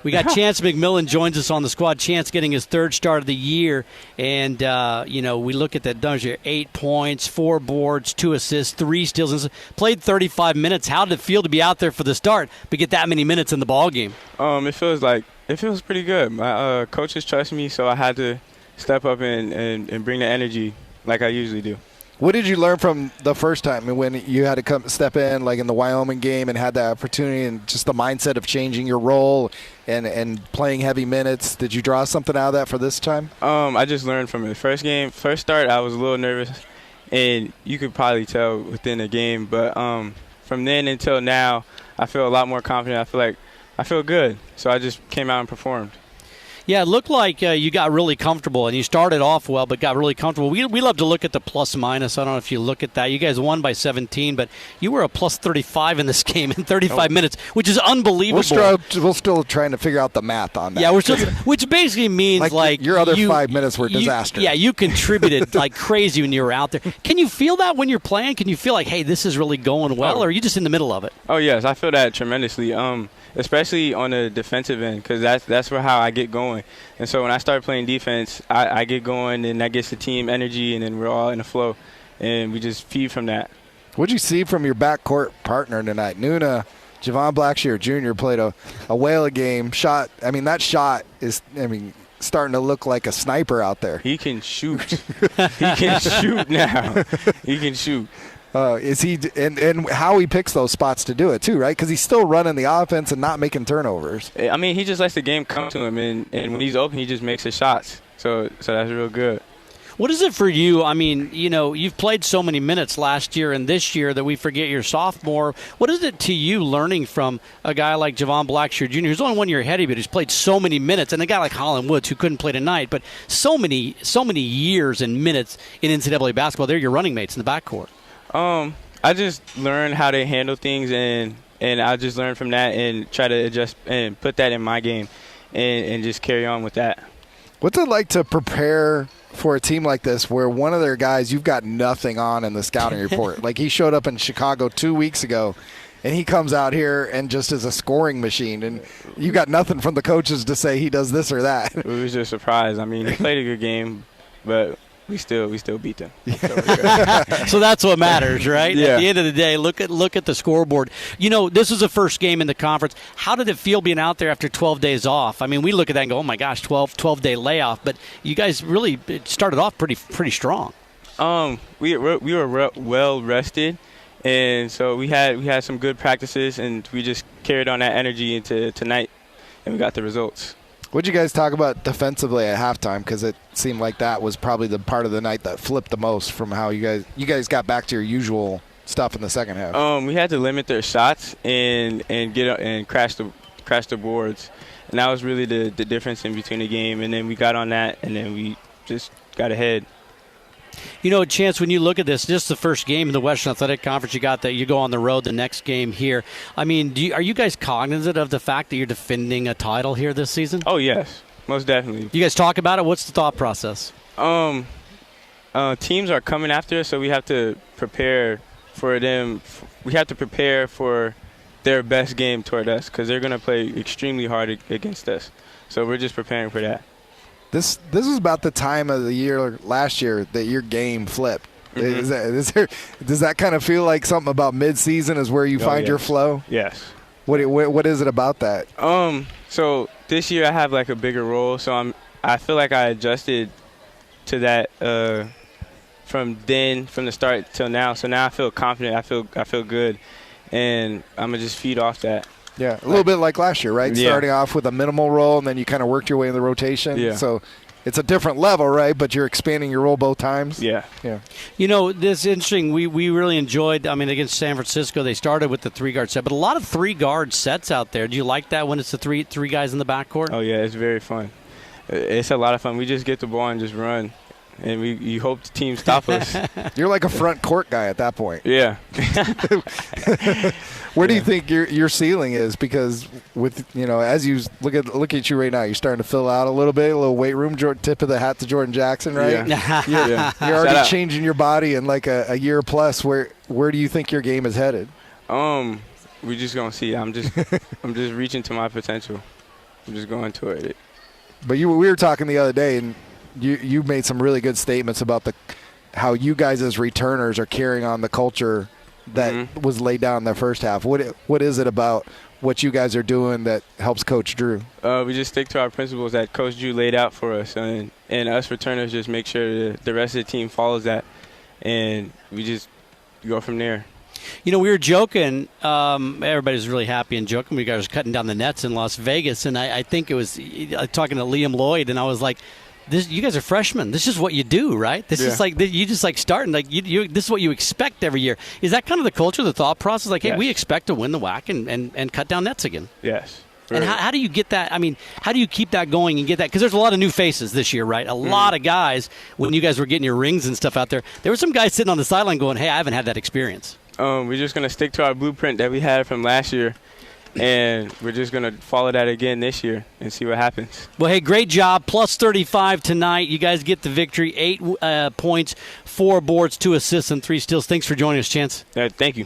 We got Chance McMillian joins us on the squad. Chance getting his third start of the year. And, we look at that numbers here. 8 points, 4 boards, 2 assists, 3 steals. Played 35 minutes. How did it feel to be out there for the start but get that many minutes in the ballgame? It feels pretty good. My coaches trust me, so I had to step up and bring the energy like I usually do. What did you learn from the first time when you had to step in, like in the Wyoming game, and had the opportunity and just the mindset of changing your role and playing heavy minutes? Did you draw something out of that for this time? I just learned from it. First start, I was a little nervous, and you could probably tell within the game. But from then until now, I feel a lot more confident. I feel good. So I just came out and performed. Yeah, it looked like you got really comfortable, and you started off well, but got really comfortable. We love to look at the plus-minus. I don't know if you look at that. You guys won by 17, but you were a plus 35 in this game in 35 minutes, which is unbelievable. We're still trying to figure out the math on that. Yeah, which basically means like your other 5 minutes were disaster. Yeah, you contributed like crazy when you were out there. Can you feel that when you're playing? Can you feel like, hey, this is really going well, or are you just in the middle of it? Oh, yes, I feel that tremendously. Especially on the defensive end, because that's how I get going. And so when I start playing defense, I get going, and that gets the team energy, and then we're all in a flow, and we just feed from that. What'd you see from your backcourt partner tonight? Nuna, Javon Blackshear Jr. played a whale of game. That shot is, starting to look like a sniper out there. He can shoot. He can shoot now. He can shoot. Is he and how he picks those spots to do it too, right? Because he's still running the offense and not making turnovers. He just lets the game come to him, and when he's open, he just makes his shots. So that's real good. What is it for you? You've played so many minutes last year and this year that we forget you're sophomore. What is it to you learning from a guy like Javon Blackshear Jr., who's only 1 year ahead of you, but who's played so many minutes, and a guy like Holland Woods, who couldn't play tonight, but so many years and minutes in NCAA basketball? They're your running mates in the backcourt. I just learned how to handle things, and I just learned from that and try to adjust and put that in my game and just carry on with that. What's it like to prepare for a team like this where one of their guys you've got nothing on in the scouting report? Like he showed up in Chicago 2 weeks ago, and he comes out here and just is a scoring machine, and you got nothing from the coaches to say he does this or that. It was just a surprise. He played a good game, but we still beat them. So that's what matters, right? Yeah. At the end of the day, look at the scoreboard. This is the first game in the conference. How did it feel being out there after 12 days off? We look at that and go, oh my gosh, 12-day layoff. But you guys really started off pretty strong. We were well rested, and so we had some good practices, and we just carried on that energy into tonight, and we got the results. What did you guys talk about defensively at halftime? Because it seemed like that was probably the part of the night that flipped the most from how you guys got back to your usual stuff in the second half. We had to limit their shots and crash the boards, and that was really the difference in between the game. And then we got on that, and then we just got ahead. Chance, when you look at this, just the first game in the Western Athletic Conference, you got that you go on the road the next game here. Are you guys cognizant of the fact that you're defending a title here this season? Oh, yes, most definitely. You guys talk about it? What's the thought process? Teams are coming after us, so we have to prepare for them. We have to prepare for their best game toward us because they're going to play extremely hard against us. So we're just preparing for that. This is about the time of the year last year that your game flipped. Mm-hmm. Does that kind of feel like something about mid-season is where you find your flow? Yes. What is it about that? So this year I have like a bigger role, so I feel like I adjusted to that from the start till now. So now I feel confident. I feel good, and I'm gonna just feed off that. Yeah, a little bit like last year, right? Yeah. Starting off with a minimal role, and then you kind of worked your way in the rotation. Yeah. So it's a different level, right? But you're expanding your role both times. Yeah. Yeah. This is interesting. We really enjoyed, against San Francisco, they started with the 3-guard set, but a lot of 3-guard sets out there. Do you like that when it's the three guys in the backcourt? Oh, yeah, it's very fun. It's a lot of fun. We just get the ball and just run, and you hope the team stop us. You're like a front court guy at that point. Yeah. Where do you think your ceiling is? Because with as you look at you right now, you're starting to fill out a little bit, a little weight room, tip of the hat to Jordan Jackson, right? Yeah. You're already changing your body in like a year plus. Where do you think your game is headed? We're just gonna see. I'm just reaching to my potential. I'm just going toward it. But we were talking the other day, and you made some really good statements about how you guys as returners are carrying on the culture that was laid down in the first half. What is it about what you guys are doing that helps Coach Drew? We just stick to our principles that Coach Drew laid out for us, and us returners just make sure the rest of the team follows that, and we just go from there. You know, we were joking. Everybody was really happy and joking. We guys were cutting down the nets in Las Vegas, and I think it was talking to Liam Lloyd, and I was like, you guys are freshmen. This is what you do, right? This is like you just like starting like you. This is what you expect every year. Is that kind of the culture, the thought process? Like, hey, we expect to win the WAC and cut down nets again. Yes. And how do you get that? I mean, how do you keep that going and get that? Because there's a lot of new faces this year, right? A lot of guys, when you guys were getting your rings and stuff out there, there were some guys sitting on the sideline going, hey, I haven't had that experience. We're just going to stick to our blueprint that we had from last year, and we're just going to follow that again this year and see what happens. Well, hey, great job. Plus 35 tonight. You guys get the victory. 8 points, 4 boards, 2 assists, and 3 steals. Thanks for joining us, Chance. Thank you.